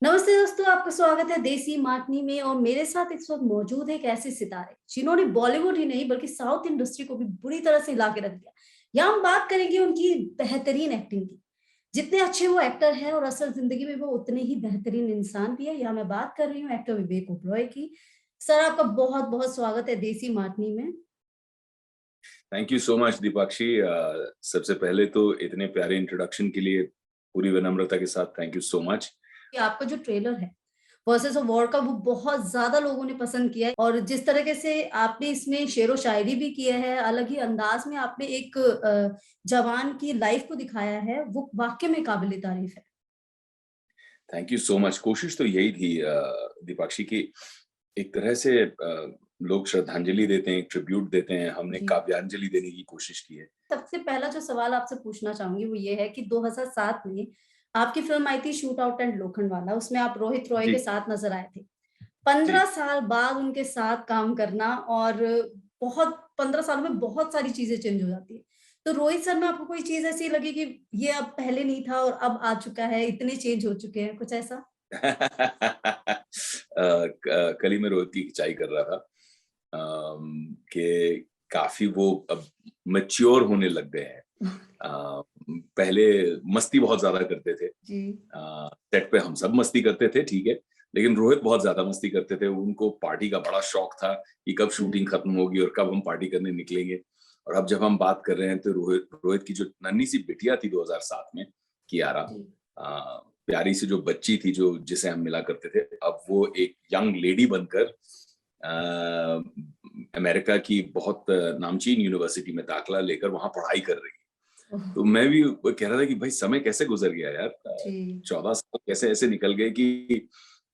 नमस्ते दोस्तों, आपका स्वागत है देसी माटनी में। और मेरे साथ इस वक्त मौजूद है एक ऐसे सितारे जिन्होंने बॉलीवुड ही नहीं बल्कि साउथ इंडस्ट्री को भी बुरी तरह से हिला के रख दिया। यहाँ हम बात करेंगे उनकी बेहतरीन एक्टिंग की। जितने अच्छे वो एक्टर हैं और असल जिंदगी में वो उतने ही बेहतरीन इंसान भी है। यहाँ मैं बात कर रही हूँ एक्टर विवेक ओबरॉय की। सर, आपका बहुत बहुत स्वागत है देसी माटनी में। Thank you so much Deepakshi. सबसे पहले तो इतने प्यारे इंट्रोडक्शन के लिए पूरी विनम्रता के साथ थैंक यू सो मच। कि आपका जो ट्रेलर है वर्सेस ऑफ वॉर का, वो बहुत ज्यादा लोगों ने पसंद किया है। और जिस तरीके से आपने इसमें शेरो शायरी भी किया है, अलग ही अंदाज में आपने एक जवान की लाइफ को दिखाया है, वो वाकई में काबिल तारीफ है। Thank you so much. कोशिश तो यही थी दीपाक्षी की एक तरह से लोग श्रद्धांजलि देते हैं, ट्रिब्यूट देते हैं, हमने जी, काव्यांजलि देने की कोशिश की है। सबसे पहला जो सवाल आपसे पूछना चाहूंगी वो ये है कि 2007 में आपकी फिल्म आई थी शूट आउट एंड लोखंडवाला। उसमें आप रोहित रॉय के जी साथ नजर आए थे। जी। 15 साल बाद उनके साथ काम करना, और बहुत 15 सालों में बहुत सारी चीजें चेंज हो जाती है। तो रोहित सर में आपको कोई चीज ऐसी लगी कि ये अब पहले नहीं था और अब आ चुका है, इतने चेंज हो चुके हैं, कुछ ऐसा? कल ही मैं रोहित की खिंचाई कर रहा था कि काफी वो अब मैच्योर होने लग गए हैं। पहले मस्ती बहुत ज्यादा करते थे। जी। सेट पे हम सब मस्ती करते थे, ठीक है, लेकिन रोहित बहुत ज्यादा मस्ती करते थे। उनको पार्टी का बड़ा शौक था कि कब हम्म। शूटिंग खत्म होगी और कब हम पार्टी करने निकलेंगे। और अब जब हम बात कर रहे हैं तो रोहित रोहित की जो नन्ही सी बिटिया थी 2007 में, कियारा, जी। प्यारी सी जो बच्ची थी जो जिसे हम मिला करते थे, अब वो एक यंग लेडी बनकर अमेरिका की बहुत नामचीन यूनिवर्सिटी में दाखिला लेकर वहां पढ़ाई कर रही है। ओह, तो मैं भी कह रहा था कि भाई समय कैसे गुजर गया यार। जी। 14 साल कैसे ऐसे निकल गए कि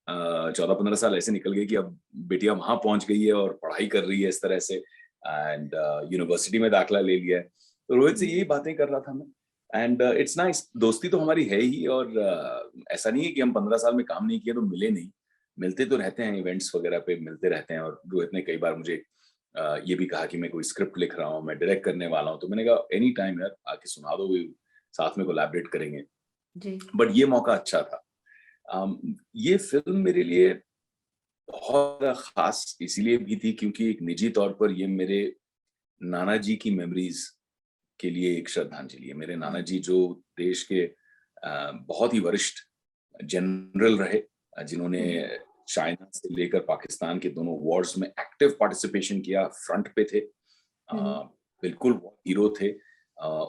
14-15 साल ऐसे निकल गए कि अब बेटियां वहां पहुंच गई है और पढ़ाई कर रही है इस तरह से, एंड यूनिवर्सिटी में दाखिला ले लिया है। तो रोहित से हम्म। यही बातें कर रहा था मैं। एंड इट्स नाइस, दोस्ती तो हमारी है ही। और ऐसा नहीं है कि हम 15 साल में काम नहीं किया तो मिले नहीं, मिलते तो रहते हैं, इवेंट्स वगैरह पे मिलते रहते हैं। और रोहित ने कई बार मुझे ये भी कहा कि मैं कोई स्क्रिप्ट लिख रहा हूँ, मैं डायरेक्ट करने वाला हूँ, तो मैंने कहा एनी टाइम यार आके सुना दो, साथ में कोलैबोरेट करेंगे। जी। बट ये मौका अच्छा था। ये फिल्म मेरे लिए बहुत खास इसीलिए भी थी क्योंकि एक निजी तौर पर ये मेरे नाना जी की मेमोरीज के लिए एक श्रद्धांजलि है। मेरे नाना जी जो देश के बहुत ही वरिष्ठ जनरल रहे, जिन्होंने हम्म। चाइना से लेकर पाकिस्तान के दोनों वॉर्स में एक्टिव पार्टिसिपेशन किया, फ्रंट पे थे। हम्म। बिल्कुल वो हीरो थे।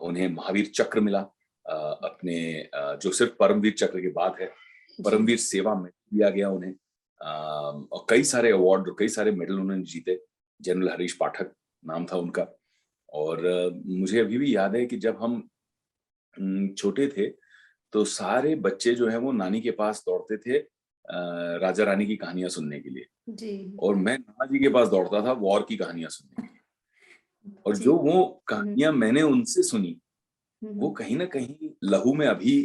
उन्हें महावीर चक्र मिला, अपने जो सिर्फ परमवीर चक्र के बाद है, जी। परमवीर सेवा में दिया गया उन्हें। और कई सारे अवार्ड और कई सारे मेडल उन्होंने जीते। जनरल हरीश पाठक नाम था उनका। और मुझे अभी भी याद है कि जब हम छोटे थे तो सारे बच्चे जो है वो नानी के पास दौड़ते थे राजा रानी की कहानियां सुनने के लिए। जी। और मैं नाना जी के पास दौड़ता था वॉर की कहानियां सुनने के लिए। और जी। जो वो हम्म। कहानियां मैंने उनसे सुनी, वो हम्म। कहीं ना कहीं लहू में अभी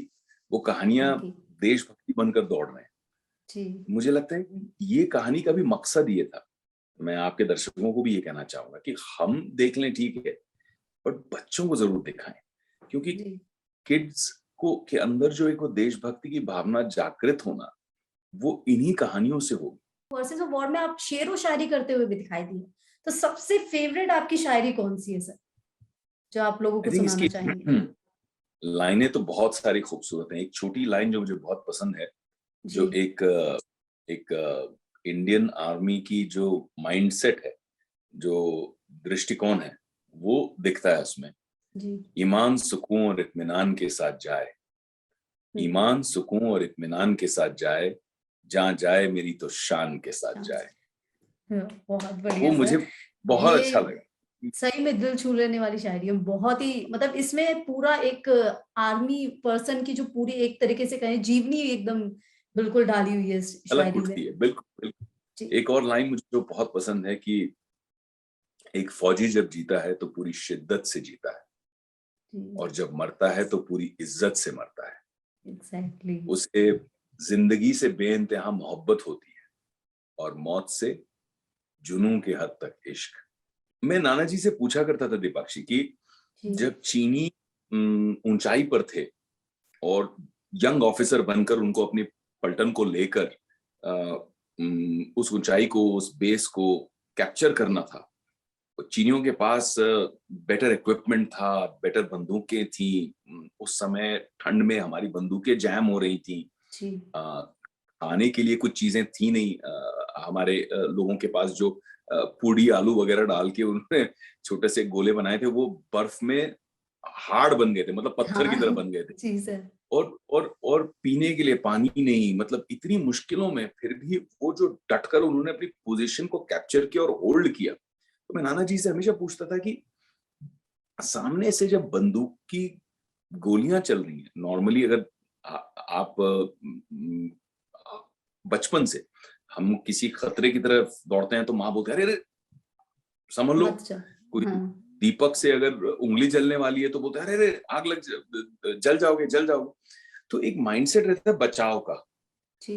वो कहानियां बाकी। देशभक्ति बनकर दौड़ रहे हैं। जी। मुझे लगता है कि ये कहानी का भी मकसद ये था। मैं आपके दर्शकों को भी ये कहना चाहूंगा कि हम देख लें ठीक है, बट बच्चों को जरूर दिखाएं, क्योंकि जी। किड्स को के अंदर जो एक वो देशभक्ति की भावना जागृत होना, वो इन्हीं कहानियों से होगी। वर्सेस ऑफ वॉर में आप शेर व शायरी करते हुए भी दिखाई दिए। तो सबसे फेवरेट आपकी शायरी कौन सी है सर, जो आप लोगों को आई थिंक सुनाना इसकी चाहेंगे? लाइनें तो बहुत सारी खूबसूरत हैं। एक छोटी लाइन जो मुझे बहुत पसंद है, जी। जो एक इंडियन आर्मी की जो माइंडसेट है, जो दृष्टिकोण है, वो दिखता है उसमें। जी। ईमान सुकून और इत्मीनान के साथ जाए, हम्म। ईमान सुकून और इत्मीनान के साथ जाए, जहां जाए मेरी तो शान के साथ शांत। जाए। बहुत वो बढ़िया मुझे सर। बहुत ये अच्छा लगा। सही में दिल छू लेने वाली शायरी है, बहुत ही, मतलब इसमें पूरा एक आर्मी पर्सन की जो पूरी एक तरीके से कहें जीवनी एकदम बिल्कुल डाली हुई है इस झलक शायरी उठती में। है, बिल्कुल जी। बिल्कुल। एक और लाइन मुझे जो बहुत पसंद है कि एक फौजी जब जीता है तो पूरी शिद्दत से जीता है, जी। और जब मरता है तो पूरी इज्जत से मरता है। एग्जैक्टली। उसे जिंदगी से बेइंतहा मोहब्बत होती है, और मौत से जुनून के हद तक इश्क। मैं नाना जी से पूछा करता था दीपाक्षी कि जी। जब चीनी ऊंचाई पर थे और यंग ऑफिसर बनकर उनको अपनी पलटन को लेकर उस ऊंचाई को, उस बेस को कैप्चर करना था। चीनियों के पास बेटर इक्विपमेंट था, बेटर बंदूकें थी। उस समय ठंड में हमारी बंदूकें जैम हो रही थी। जी। खाने के लिए कुछ चीजें थी नहीं। हमारे लोगों के पास जो पूड़ी आलू वगैरह डाल के उन्होंने छोटे से गोले बनाए थे, वो बर्फ में हार्ड बन गए थे, मतलब पत्थर की तरह हाँ, बन गए थे। जी सर। और पीने के लिए पानी नहीं, मतलब इतनी मुश्किलों में फिर भी वो जो डटकर उन्होंने अपनी पोजीशन को कैप्चर किया और होल्ड किया। तो मैं नाना जी से हमेशा पूछता था कि सामने से जब बंदूक की गोलियां चल रही हैं, नॉर्मली अगर आप बचपन से हम किसी खतरे की तरफ दौड़ते हैं तो माँ बोलती है, अरे अरे संभल लो। मत जा। कोई हाँ। दीपक से अगर उंगली जलने वाली है तो बोलते हैं, अरे अरे आग लग जल जाओगे, जल जाओगे। तो एक माइंडसेट रहता है बचाव का। जी।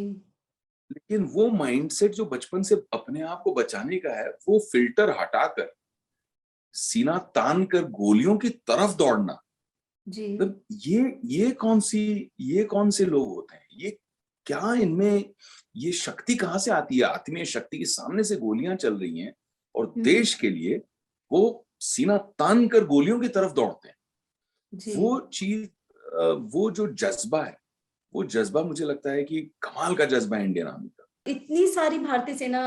लेकिन वो माइंडसेट जो बचपन से अपने आप को बचाने का है, वो फिल्टर हटाकर सीना तान कर गोलियों की तरफ दौड़ना, जी। मतलब ये कौन से लोग होते हैं? ये क्या इनमें ये शक्ति कहाँ से आती है? आत्मीय शक्ति के सामने से गोलियां चल रही हैं और हम्म। देश के लिए वो सीना तान कर गोलियों की तरफ दौड़ते हैं। जी। वो चीज, वो जो जज्बा है, वो जज्बा मुझे लगता है कि कमाल का जज्बा है इंडियन आर्मी का। इतनी सारी भारतीय सेना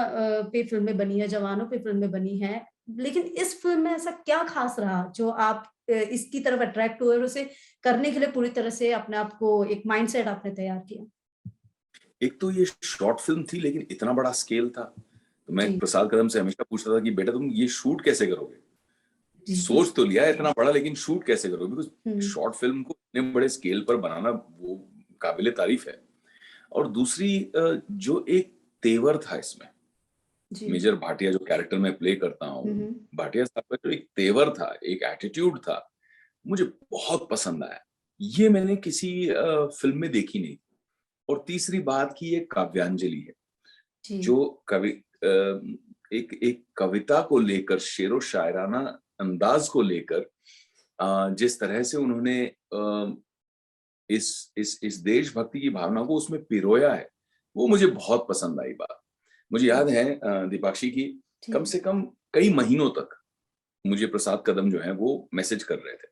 पे फिल्में बनी है, जवानों पे फिल्में बनी हैं, लेकिन इस फिल्म में ऐसा क्या खास रहा जो आप इसकी तरफ अट्रैक्ट हुए और उसे करने के लिए पूरी तरह से अपने आप को एक माइंडसेट आपने तैयार किया? एक तो ये शॉर्ट फिल्म थी लेकिन इतना बड़ा स्केल था। तो मैं जी। प्रसाद कदम से हमेशा पूछता था कि बेटा तुम ये शूट कैसे करोगे? जी। सोच तो लिया इतना बड़ा, लेकिन शूट कैसे करोगे? Because hmm. शॉर्ट फिल्म को इतने बड़े स्केल पर बनाना वो काबिले तारीफ है। और दूसरी जो एक तेवर था इसमें, जी। मेजर भाटिया जो कैरेक्टर मैं प्ले करता हुँ, हूँ, हुँ। भाटिया साहब का जो एक तेवर था, एक एटीट्यूड था, मुझे बहुत पसंद आया। ये मैंने किसी फ़िल्म में देखी नहीं। और तीसरी बात की ये काव्यांजलि है, जी। जो एक एक कविता को लेकर, शेरो-शायराना अंदाज़ को लेकर जिस तरह से उन्होंने इस देशभक्ति की भावना को उसमें पिरोया है, वो मुझे बहुत पसंद आई बात। मुझे याद है दीपाक्षी की जी। कम से कम कई महीनों तक मुझे प्रसाद कदम जो हैं वो मैसेज कर रहे थे।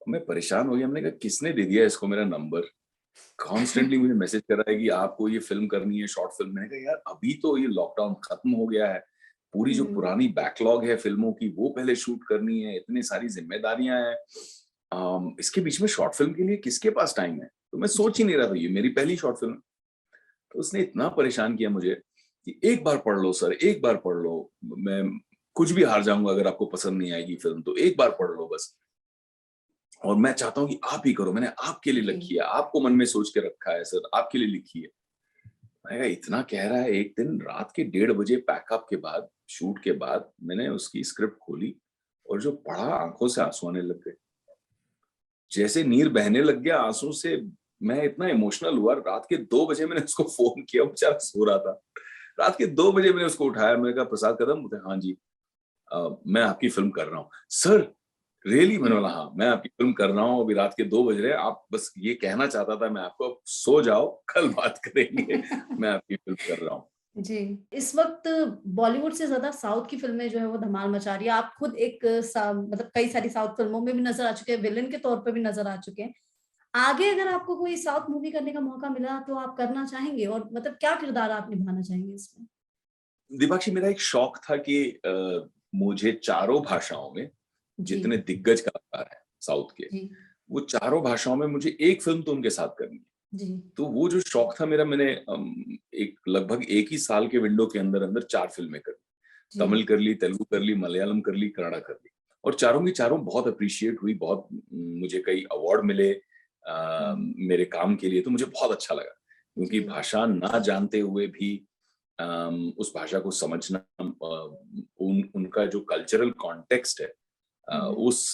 मैं परेशान हो गया, मैंने कहा किसने दे दिया इसको मेरा नंबर? कॉन्स्टेंटली मुझे मैसेज कर रहा है कि आपको ये फ़िल्म करनी है, शॉर्ट फ़िल्म। मैंने कहा यार अभी तो ये लॉकडाउन खत्म हो गया है। पूरी जो हुँ। पुरानी बैकलॉग है फ़िल्मों की वो पहले शूट करनी है, इतनी सारी ज़िम्मेदारियाँ हैं। इसके बीच में शॉर्ट फ़िल्म के लिए किसके पास टाइम है? तो मैं सोच जी। ही नहीं रहा था, ये मेरी पहली शॉर्ट फ़िल्म। तो उसने इतना परेशान किया मुझे कि एक बार पढ़ लो सर, एक बार पढ़ लो। मैं कुछ भी हार जाऊँगा अगर आपको पसंद नहीं आएगी फ़िल्म, तो एक बार पढ़ लो बस। और मैं चाहता हूँ कि आप ही करो, मैंने आपके लिए जी। लिखी है, आपको मन में सोच के रखा है सर, आपके लिए लिखी है। मैं कहा इतना कह रहा है। एक दिन रात के 1:30 बजे पैकअप के बाद, शूट के बाद मैंने उसकी स्क्रिप्ट खोली और जो पढ़ा, आँखों से आँसू आने लग गए। जैसे नीर बहने लग गया आँसू से। मैं इतना इमोशनल हुआ, रात के 2 बजे मैंने उसको फ़ोन किया, वो बेचारा सो रहा था। रात के 2 बजे मैंने उसको उठाया, मैंने कहा प्रसाद कदम? बोलते हाँ जी। मैं आपकी फ़िल्म कर रहा हूँ। Sir really? मैंने बोला हाँ, मैं आपकी फ़िल्म कर रहा हूँ, अभी रात के 2 बज रहे हैं, आप बस ये कहना चाहता था मैं आपको, अब सो जाओ, कल बात करेंगे, मैं आपकी फ़िल्म कर रहा हूँ। जी, इस वक़्त बॉलीवुड से ज़्यादा साउथ की फ़िल्में जो है वो धमाल मचा रही है। आप खुद एक सा मतलब कई सारी साउथ फ़िल्मों में भी नज़र आ चुके हैं, विलेन के तौर पे भी नज़र आ चुके हैं। आगे अगर आपको कोई साउथ मूवी करने का मौका मिला तो आप करना चाहेंगे और मतलब क्या किरदार आप निभाना चाहेंगे इसमें? दिपाक्षी, मेरा एक शौक था कि मुझे चारों भाषाओं में जी। जितने दिग्गज कलाकार हैं साउथ के, जी। वो चारों भाषाओं में मुझे एक फ़िल्म तो उनके साथ करनी है। जी। तो वो जो शौक था मेरा, मैंने एक लगभग एक ही साल के विंडो के अंदर-अंदर 4 फ़िल्में करी। जी। तमिल कर ली, तेलुगु कर ली, मलयालम कर ली, कन्नड़ा कर ली। और चारों की चारों बहुत एप्रिशिएट हुई, बहुत मुझे कई अवार्ड मिले हुँ। मेरे काम के लिए, तो मुझे बहुत अच्छा लगा। क्योंकि जी। भाषा ना जानते हुए भी उस भाषा को समझना, उनका जो कल्चरल कॉन्टेक्स्ट है, हुँ, हुँ। उस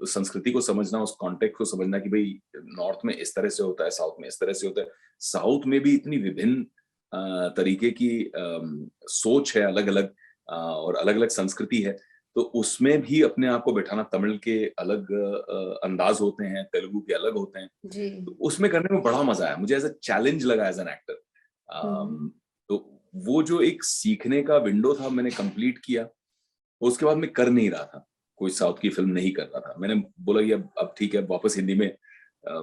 संस्कृति को समझना, उस कॉन्टेक्स्ट को समझना कि भई नॉर्थ में इस तरह से होता है, साउथ में इस तरह से होता है। साउथ में भी इतनी विभिन्न तरीके की सोच है अलग-अलग, और अलग-अलग संस्कृति है। तो उसमें भी अपने आप को बैठाना, तमिल के अलग अंदाज होते हैं, तेलुगु के अलग होते हैं, जी। तो उसमें करने में बड़ा मजा आया मुझे, एज अ चैलेंज लगा एज एन एक्टर। हम्म। तो वो जो एक सीखने का विंडो था मैंने कंप्लीट किया। उसके बाद मैं कर नहीं रहा था, कोई साउथ की फिल्म नहीं कर रहा था। मैंने बोला कि अब ठीक है, वापस हिंदी में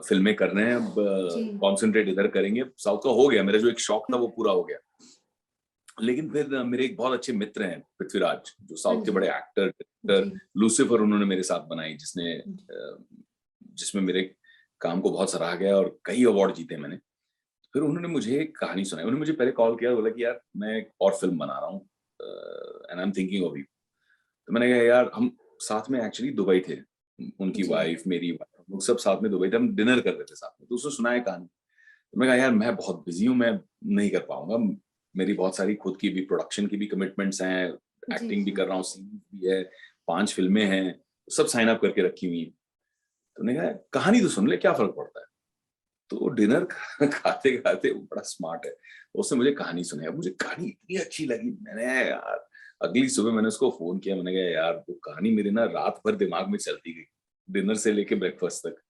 फिल्में कर रहे हैं, अब जी। कॉन्सेंट्रेट इधर करेंगे। साउथ का हो गया, मेरा जो एक शौक था वो पूरा हो गया। लेकिन फिर मेरे एक बहुत अच्छे मित्र हैं पृथ्वीराज, जो हाँ साउथ के जी। बड़े एक्टर जी। डायरेक्टर, लूसीफर उन्होंने मेरे साथ बनाई, जिसमें मेरे काम को बहुत सराहा गया और कई अवार्ड जीते मैंने। फिर उन्होंने मुझे एक कहानी सुनाई। उन्होंने मुझे पहले कॉल किया, बोला कि यार मैं एक और फिल्म बना रहा हूँ, and I am thinking of you. तो मैंने कहा यार, हम साथ में एक्चुअली दुबई थे, उनकी जी। वाइफ, मेरी वाइफ, हम लोग सब साथ में दुबई थे, हम डिनर कर रहे थे साथ में। तो उसने सुनाया कहानी। तो मैं कहा यार मैं बहुत बिजी हूँ, मैं नहीं कर पाऊंगा, मेरी बहुत सारी खुद की भी प्रोडक्शन की भी कमिटमेंट्स हैं, जी। एक्टिंग भी जी। कर रहा हूँ, सीरीज भी है, 5 फिल्में हैं, सब साइन अप करके रखी हुई हैं। तो मैंने कहा कहानी तो सुन ले, क्या फर्क पड़ता है। तो डिनर खाते खाते, वो बड़ा स्मार्ट है, उसने मुझे कहानी सुनाई। मुझे कहानी इतनी अच्छी लगी, मैंने यार अगली सुबह मैंने उसको फोन किया। मैंने कहा यार वो कहानी मेरे ना रात भर दिमाग में चलती गई, डिनर से लेके ब्रेकफास्ट तक।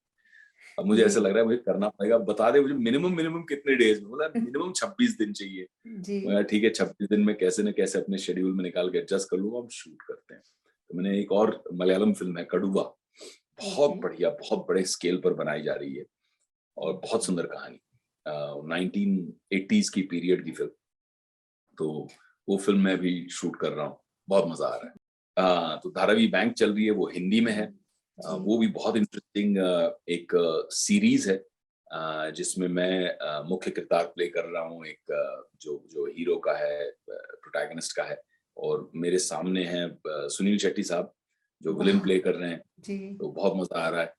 अब मुझे जी। ऐसा लग रहा है मुझे करना पड़ेगा, बता दे मुझे मिनिमम मिनिमम कितने डेज में। बोला मिनिमम 26 दिन चाहिए। जी। मैं ठीक है, 26 दिन में कैसे न कैसे अपने शेड्यूल में निकाल के एडजस्ट कर लूंगा, हम शूट करते हैं। तो मैंने एक और मलयालम फिल्म है कड़ुआ, ओके। बहुत बढ़िया, बहुत बड़े स्केल पर बनाई जा रही है और बहुत ओके। सुंदर कहानी, 1980s की पीरियड की फिल्म। तो वो फिल्म मैं भी शूट कर रहा हूँ, बहुत मजा आ रहा है। तो धारावी बैंक चल रही है, वो हिंदी में है। जी। वो भी बहुत इंटरेस्टिंग एक सीरीज है, जिसमें मैं मुख्य किरदार प्ले कर रहा हूँ, एक जो जो हीरो का है, प्रोटैगनिस्ट का है। और मेरे सामने हैं सुनील शेट्टी साहब, जो विलेन वाह। प्ले कर रहे हैं। जी। तो बहुत मजा आ रहा है।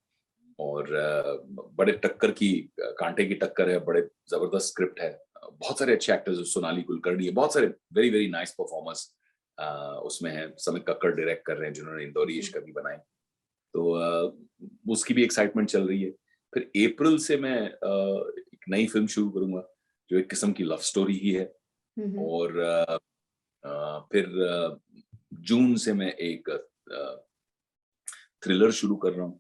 और बड़े टक्कर की, कांटे की टक्कर है, बड़े जबरदस्त स्क्रिप्ट है। बहुत सारे अच्छे एक्टर्स, सोनाली कुलकर्णी है, बहुत सारे वेरी वेरी नाइस परफॉर्मर्स उसमें है। समित कक्कड़ डायरेक्ट कर रहे हैं, जिन्होंने इंदौरी जी। इश्क भी बनाई। तो उसकी भी एक्साइटमेंट चल रही है। फिर अप्रैल से मैं एक नई फिल्म शुरू करूंगा, जो एक किस्म की लव स्टोरी ही है। हम्म। और फिर जून से मैं एक थ्रिलर शुरू कर रहा हूँ।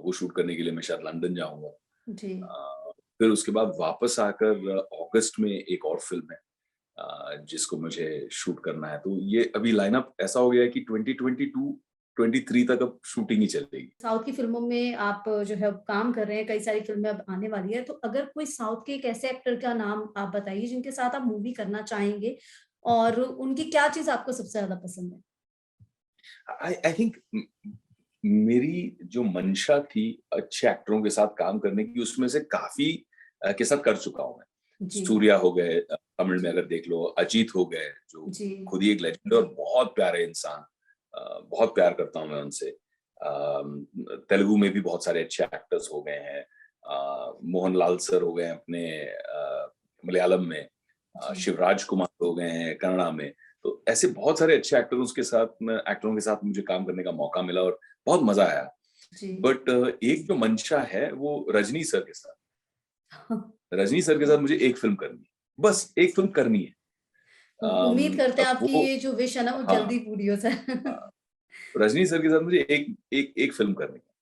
वो शूट करने के लिए मैं शायद लंदन जाऊंगा। जी। फिर उसके बाद वापस आकर अगस्त में एक और फिल्म है, जिसको मुझे शूट करना है। तो ये अभी लाइनअप ऐसा हो गया है कि 2022 23 तक अब शूटिंग ही चलेगी। साउथ की फ़िल्मों में आप जो है अब काम कर रहे हैं, कई सारी फ़िल्में अब आने वाली है, तो अगर कोई साउथ के एक ऐसे एक्टर का नाम आप बताइए जिनके साथ आप मूवी करना चाहेंगे और उनकी क्या चीज़ आपको सबसे ज़्यादा पसंद है? आई आई थिंक मेरी जो मंशा थी अच्छे एक्टरों के साथ काम करने की, उसमें से काफी के साथ कर चुका हूं मैं। जी। सूर्या हो गए, तमिल में जी। अगर देख लो, अजीत हो गए, जो जी। खुद ही एक लेजेंड है और बहुत प्यारे इंसान। बहुत प्यार करता हूं मैं उनसे। तेलुगु में भी बहुत सारे अच्छे एक्टर्स हो गए हैं। मोहनलाल सर हो गए हैं अपने मलयालम में। जी। शिवराज कुमार हो गए हैं कन्नड़ा में। तो ऐसे बहुत सारे अच्छे एक्टरों के साथ मुझे काम करने का मौका मिला और बहुत मजा आया। जी। बट एक जो मंशा है वो रजनी सर के साथ। रजनी सर के साथ मुझे एक फिल्म करनी है, बस एक फिल्म जी। करनी है। उम्मीद करते हैं अब आपकी वो, ये जो विश है ना वो हाँ, जल्दी पूरी हो जाए। हाँ, रजनी सर के साथ मुझे एक फिल्म करनी है।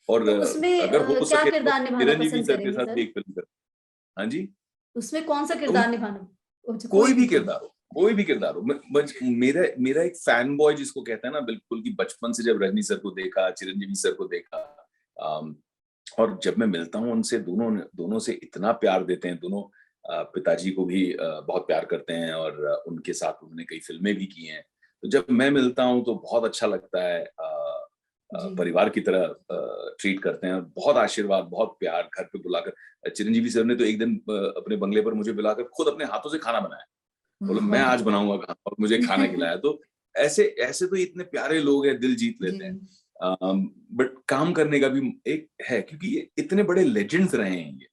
और तो उसमें अगर हो क्या सके तो किरदार निभाना चिरंजीवी पसंद सर के करेंगे साथ भी सर? एक फिल्म करनी है। हाँ जी। उसमें कौन-सा उन किरदार निभाना? अच्छा, कोई कोई भी भी कोई। किरदार हो, कोई भी किरदार हो। मेरा मेरा एक फैन बॉय जिसको कहते हैं ना, बिल्कुल, कि बचपन से जब रजनी सर को देखा, चिरंजीवी सर को देखा, अम, और जब मैं मिलता हूँ उनसे, दोनों से इतना प्यार देते हैं दोनों। पिताजी को भी बहुत प्यार करते हैं और उनके साथ उन्होंने कई फिल्में भी की हैं। तो जब मैं मिलता हूँ तो बहुत अच्छा लगता है। जी। परिवार की तरह ट्रीट करते हैं, बहुत आशीर्वाद, बहुत प्यार, घर पे बुलाकर। चिरंजीवी सर ने तो एक दिन अपने बंगले पर मुझे बुलाकर खुद अपने हाथों से खाना बनाया। बोले मैं वाह! आज बनाऊंगा खाना, और मुझे खाना खिलाया। तो ऐसे ऐसे तो इतने प्यारे लोग हैं, दिल जीत जी। लेते हैं। बट काम करने का भी एक है, क्योंकि ये इतने बड़े लेजेंड्स रहे हैं ये,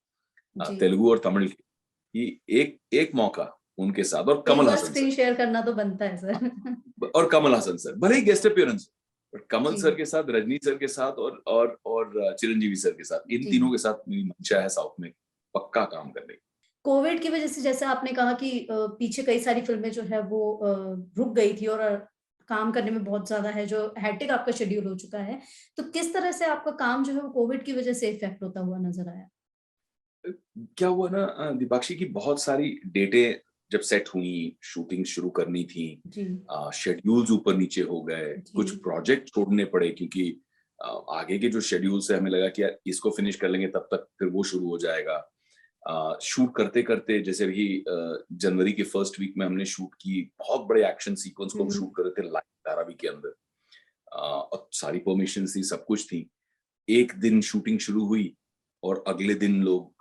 जी। तेलुगु और तमिल के, कि एक एक मौका उनके साथ। और एक कमल बार हसन स्क्रीन सर, शेयर करना तो बनता है सर। और कमल हसन सर भले ही guest appearance, but Kamal ji. Sir के साथ, रजनी सर के साथ, और चिरंजीवी सर के साथ, इन जी। तीनों के साथ मेरी मंशा है साउथ में पक्का काम करने की। कोविड की वजह से जैसे आपने कहा कि पीछे कई सारी फ़िल्में जो है वो रुक गई थी और काम करने में बहुत ज़्यादा है, जो हेक्टिक आपका शेड्यूल हो चुका है, तो किस तरह से आपका काम जो है वो कोविड की वजह से इफ़ेक्ट होता हुआ नज़र आया? क्या हुआ ना दीपाक्षी की बहुत सारी डेटें जब सेट हुई, शूटिंग शुरू करनी थी, जी, शेड्यूल्स ऊपर-नीचे हो गए, जी। कुछ प्रोजेक्ट छोड़ने पड़े क्योंकि आगे के जो शेड्यूल्स है हमें लगा कि यार इसको फिनिश कर लेंगे तब तक फिर वो शुरू हो जाएगा। शूट करते-करते जैसे अभी जनवरी के फर्स्ट वीक में हमने शूट की, बहुत बड़े एक्शन सीक्वेंस को हम हुँ, शूट कर रहे थे लाइव धारावी के अंदर। और सारी परमिशंस थी, सब कुछ थी। एक दिन शूटिंग शुरू हुई और अगले दिन लोग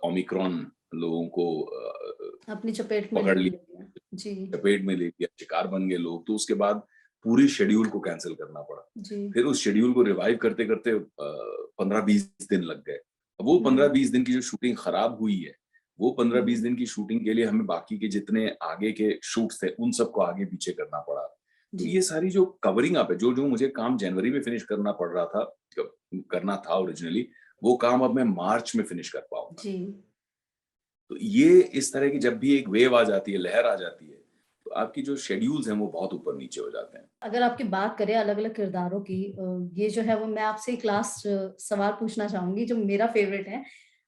ओमिक्रॉन लोगों को अपनी चपेट में पकड़ लेने लिया, लगे हैं। जी, चपेट में ले लिया, शिकार बन गए लोग, तो उसके बाद पूरे शेड्यूल को कैंसल करना पड़ा। जी। फिर उस शेड्यूल को रिवाइव करते-करते 15-20 दिन लग गए। अब वो हुँ, 15-20 दिन की जो शूटिंग खराब हुई है, वो 15-20 हुँ, दिन की शूटिंग के लिए हमें बाकी के जितने आगे के शूट्स थे, उन सबको आगे-पीछे करना पड़ा। तो जी, ये सारी जो कवरिंग अप है, जो-जो मुझे काम जनवरी में फिनिश करना पड़ रहा था, करना था ओरिजिनली, वो काम अब मैं मार्च में फिनिश कर पाऊँगा। जी। तो ये इस तरह की जब भी एक वेव आ जाती है, लहर आ जाती है, तो आपकी जो शेड्यूल्स हैं वो बहुत ऊपर-नीचे हो जाते हैं। अगर आपकी बात करें अलग-अलग किरदारों की ये जो है वो मैं आपसे एक लास्ट सवाल पूछना चाहूँगी जो मेरा फ़ेवरेट है।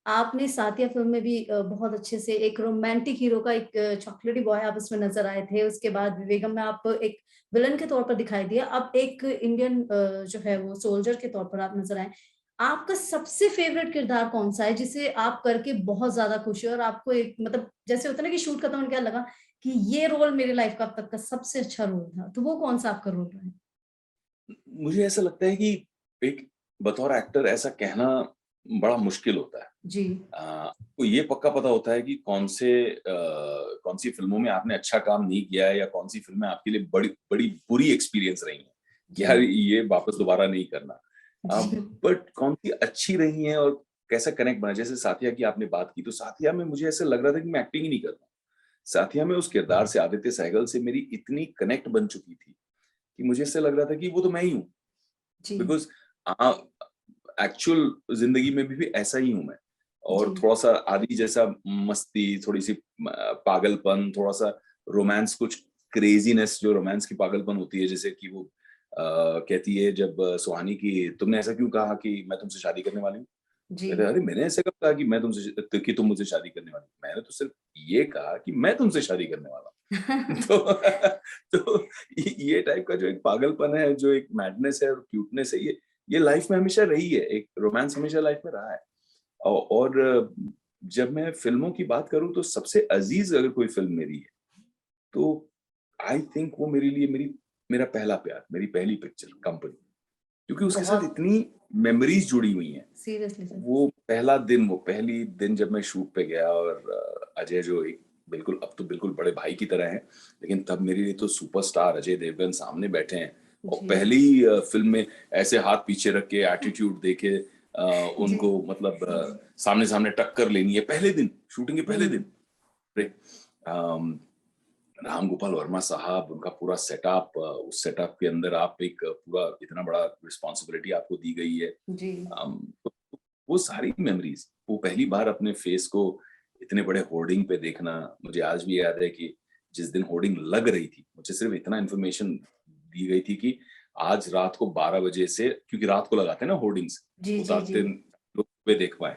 आपने साथिया फ़िल्म में भी बहुत अच्छे से एक रोमांटिक हीरो का एक चॉकलेटी बॉय आप उसमें नज़र आए थे। उसके बाद विवेगम में आप एक विलेन के तौर पर दिखाई दिए। अब एक इंडियन जो है वो सोल्जर के तौर पर आप नज़र आए। आपका सबसे फ़ेवरेट किरदार कौन-सा है जिसे आप करके बहुत ज़्यादा खुश हुए और आपको एक मतलब जैसे होता है ना कि शूट खत्म होने के बाद लगा कि ये रोल मेरी लाइफ का अब तक का सबसे अच्छा रोल था, तो वो कौन-सा आपका रोल रहा है? मुझे ऐसा लगता है कि एक बतौर एक्टर ऐसा कहना बड़ा मुश्किल होता है। जी, आपको ये पक्का पता होता है कि कौन-सी फ़िल्मों में आपने अच्छा काम नहीं किया है या कौन-सी फ़िल्में आपके लिए बड़ी बड़ी बुरी एक्सपीरियंस रही हैं, कि जी, यार ये वापस दोबारा नहीं करना। जी, बट कौन-सी अच्छी रही हैं और कैसा कनेक्ट बना, जैसे साथिया की आपने बात की, तो साथिया में मुझे ऐसा लग रहा था कि मैं एक्टिंग ही नहीं कर रहा हूँ। साथिया में उस किरदार से, आदित्य सहगल से मेरी इतनी कनेक्ट बन चुकी थी, कि मुझे ऐसा लग रहा था कि वो तो मैं ही हूँ। जी, बिकॉज़ अ, एक्चुअल ज़िंदगी में भी ऐसा ही हूँ मैं। जी, और थोड़ा-सा आदि जैसा मस्ती, थोड़ी-सी पागलपन, थोड़ा-सा रोमांस, कुछ क्रेज़ीनेस, जो रोमांस की पागलपन होती है, जैसे कि वो कहती है जब सुहानी की, "तुमने ऐसा क्यों कहा कि मैं तुमसे शादी करने वाली हूँ?" जी। कहता है, "अरे! मैंने ऐसा कब कहा कि मैं तुमसे कि तुम मुझसे शादी करने वाली हो? मैंने तो सिर्फ़ ये कहा कि मैं तुमसे शादी करने वाला हूँ।" तो तो ये टाइप का जो एक पागलपन है, जो एक मैडनेस है और क्यूटनेस है, ये लाइफ में हमेशा रही है, एक रोमांस हमेशा लाइफ में रहा है। और जब मैं फ़िल्मों की बात करूँ तो सबसे अज़ीज़ अगर कोई फ़िल्म मेरी है, तो आई थिंक वो मेरे लिए मेरा पहला प्यार, मेरी पहली पिक्चर कंपनी। क्योंकि उसके साथ बहुत इतनी मेमोरीज़ जुड़ी हुई हैं। Seriously sir. वो पहली दिन जब मैं शूट पे गया और अजय जो एक बिल्कुल, अब तो बिल्कुल बड़े भाई की तरह हैं, लेकिन तब मेरे लिए तो सुपरस्टार अजय देवगन सामने बैठे हैं और जी। पहली फ़िल्म में ऐसे हाथ पीछे रख के एटीट्यूड देके जी, उनको मतलब सामने-सामने टक्कर लेनी है पहले दिन, शूटिंग के पहले हुँ, दिन। अरे! अम, राम गोपाल वर्मा साहब, उनका पूरा सेटअप, उस सेटअप के अंदर आप एक पूरा इतना बड़ा रिस्पॉन्सिबिलिटी आपको दी गई है। जी। तो वो सारी मेमोरीज़, वो पहली बार अपने फेस को इतने बड़े होर्डिंग पे देखना, मुझे आज भी याद है कि जिस दिन होर्डिंग लग रही थी, मुझे सिर्फ़ इतना इन्फॉर्मेशन दी गई थी कि आज रात को 12 बजे से, क्योंकि रात को लगाते हैं ना होर्डिंग्स, जी, वो जी, जी। ताकि लोग सुबह देख पाएँ।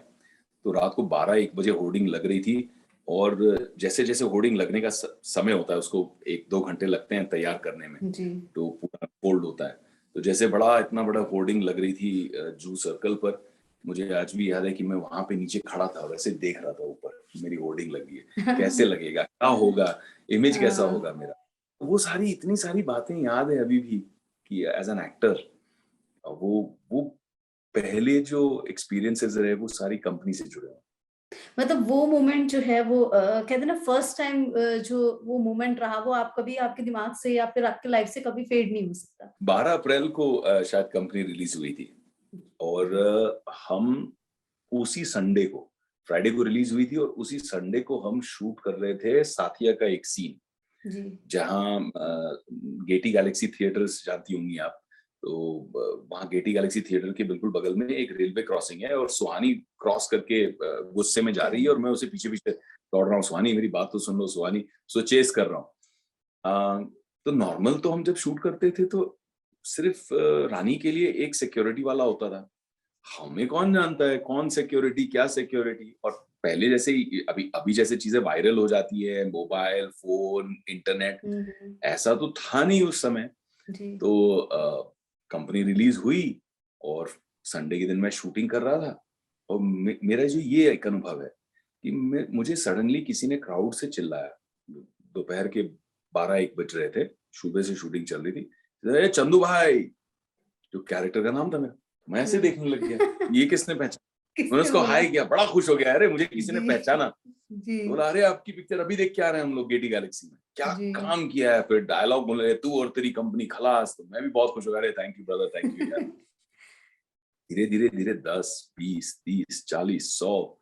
तो रात को 12-1 बजे होर्डिंग लग रही थी और जैसे-जैसे होर्डिंग लगने का समय होता है, उसको 1-2 घंटे लगते हैं तैयार करने में, जी। तो पूरा फ़ोल्ड होता है। तो जैसे बड़ा इतना बड़ा होर्डिंग लग रही थी जूह सर्कल पर, मुझे आज भी याद है कि मैं वहाँ पे नीचे खड़ा था, वैसे देख रहा था ऊपर कि मेरी होर्डिंग लगी है। कैसे लगेगा? क्या होगा? इमेज कैसा हाँ, होगा मेरा? तो वो सारी इतनी सारी बातें याद है अभी भी कि एज़ एन एक्टर वो पहले जो एक्सपीरियंसेस रहे वो सारी कंपनी से जुड़े हैं। मतलब वो मोमेंट जो है वो कहते हैं ना फर्स्ट टाइम जो वो मोमेंट रहा वो आप कभी आपके दिमाग से या फिर आपकी लाइफ से कभी फेड नहीं हो सकता। 12 अप्रैल को शायद कंपनी रिलीज़ हुई थी और हम उसी संडे को, फ्राइडे को रिलीज़ हुई थी और उसी संडे को हम शूट कर रहे थे साथिया का एक सीन, जी, जहाँ गेटी गैलेक्सी थिएटर्स जानती होंगी आप। तो वहाँ गेटी गैलेक्सी थिएटर के बिल्कुल बगल में एक रेलवे क्रॉसिंग है और सुहानी क्रॉस करके गुस्से में जा क्या रही है और मैं उसे पीछे-पीछे दौड़ रहा हूँ, "सुहानी मेरी बात तो सुन लो सुहानी।" सो चेज़ कर रहा हूँ। अ, तो नॉर्मल तो हम जब शूट करते थे तो सिर्फ रानी के लिए एक सिक्योरिटी वाला होता था। हमें कौन जानता है कौन सिक्योरिटी, क्या सिक्योरिटी। और पहले जैसे ही अभी अभी जैसे चीजें वायरल हो जाती है, मोबाइल फोन इंटरनेट, हम्म। ऐसा तो था नहीं उस समय। जी। तो कंपनी रिलीज हुई और संडे के दिन मैं शूटिंग कर रहा था, और मेरा जो ये एक अनुभव है कि मुझे सडनली किसी ने क्राउड से चिल्लाया। दोपहर के 12-1 बज रहे थे, सुबह से शूटिंग चल रही थी। "ए चंदू भाई", जो कैरेक्टर का नाम था मेरा। मैं ऐसे हम्म। देखने लग गया, ये किसने पहचाना? मैंने किसने उसको बोला? हाय किया, बड़ा खुश हो गया, अरे मुझे किसी ने जी। पहचाना। जी। तो बोला, "अरे आपकी पिक्चर अभी देख के आ रहे हैं हम लोग गेटी गैलेक्सी में। क्या जी। काम किया है?" फिर डायलॉग बोले, "तू और तेरी कंपनी खलास।" तो मैं भी बहुत खुश हो गया, "अरे thank you brother, thank you यार।" धीरे-धीरे 10, 20, 30, 40, 100,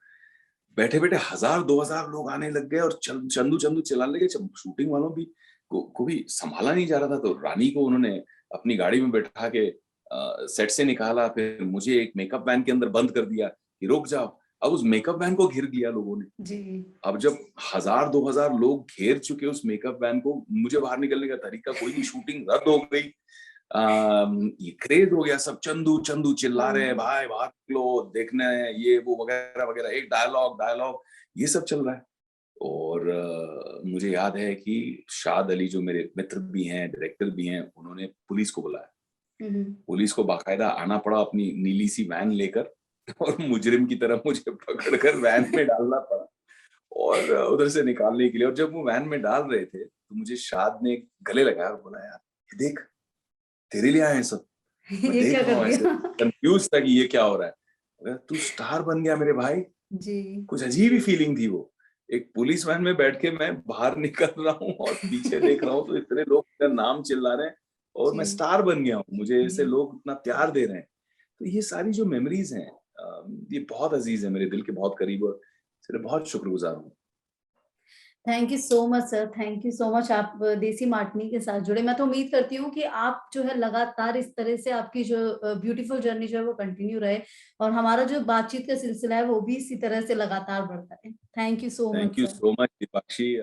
बैठे-बैठे 1000, 2000 लोग आने लग गए और चंदू चंदू चिल्लाने लगे। शूटिंग वालों भी को भी संभाला नहीं जा रहा था। तो रानी को उन्होंने अपनी गाड़ी में बैठा के सेट से निकाला, फिर मुझे एक मेकअप वैन के अंदर बंद कर दिया कि रुक जाओ। अब उस मेकअप वैन को घेर लिया लोगों ने। जी। अब जब 1000, 2000 लोग घेर चुके उस मेकअप वैन को, मुझे बाहर निकलने का तरीका कोई नहीं, शूटिंग रद्द हो गई। ये क्रेज हो गया, सब चंदू चंदू चिल्ला रहे हैं, हम्म। भाई भाग लो देखना है, ये वो वगैरह वगैरह, एक डायलॉग डायलॉग, ये सब चल रहा है। और मुझे याद है कि शाद अली जो मेरे मित्र भी हैं, डायरेक्टर भी हैं, उन्होंने पुलिस को बुलाया। हम्म। पुलिस को बाकायदा आना पड़ा अपनी नीली सी वैन लेकर, और मुजरिम की तरह मुझे पकड़कर वैन में डालना पड़ा और उधर से निकालने के लिए। और जब वो वैन में डाल रहे थे तो मुझे शाद ने गले लगाया और बोला, यार ये देख, तेरे लिए आए हैं सब। मैं ये देख क्या रहा कर हूँ ऐसे, दिया? कंफ्यूज था कि ये क्या हो रहा है। बोला, तू स्टार बन गया मेरे भाई। जी। कुछ अजीब ही फीलिंग थी वो। एक पुलिस वैन में बैठ के मैं बाहर निकल रहा हूँ और पीछे देख रहा हूँ तो इतने लोग मेरा नाम चिल्ला रहे हैं और जी। मैं स्टार बन गया हूँ। मुझे जी। ऐसे लोग इतना प्यार दे रहे हैं। तो ये सारी जो मेमोरीज हैं, ये बहुत अजीज है, मेरे दिल के बहुत करीब, और इसलिए बहुत शुक्रगुजार हूँ। Thank you so much sir, thank you so much. आप देसी मार्टिनी के साथ जुड़े। मैं तो उम्मीद करती हूँ कि आप जो है लगातार इस तरह से आपकी जो ब्यूटीफुल जर्नी जो है वो कंटिन्यू रहे, और हमारा जो बातचीत का सिलसिला है वो भी इसी तरह से लगातार बढ़ता है। Thank you so thank much you sir. So much Deepakshi.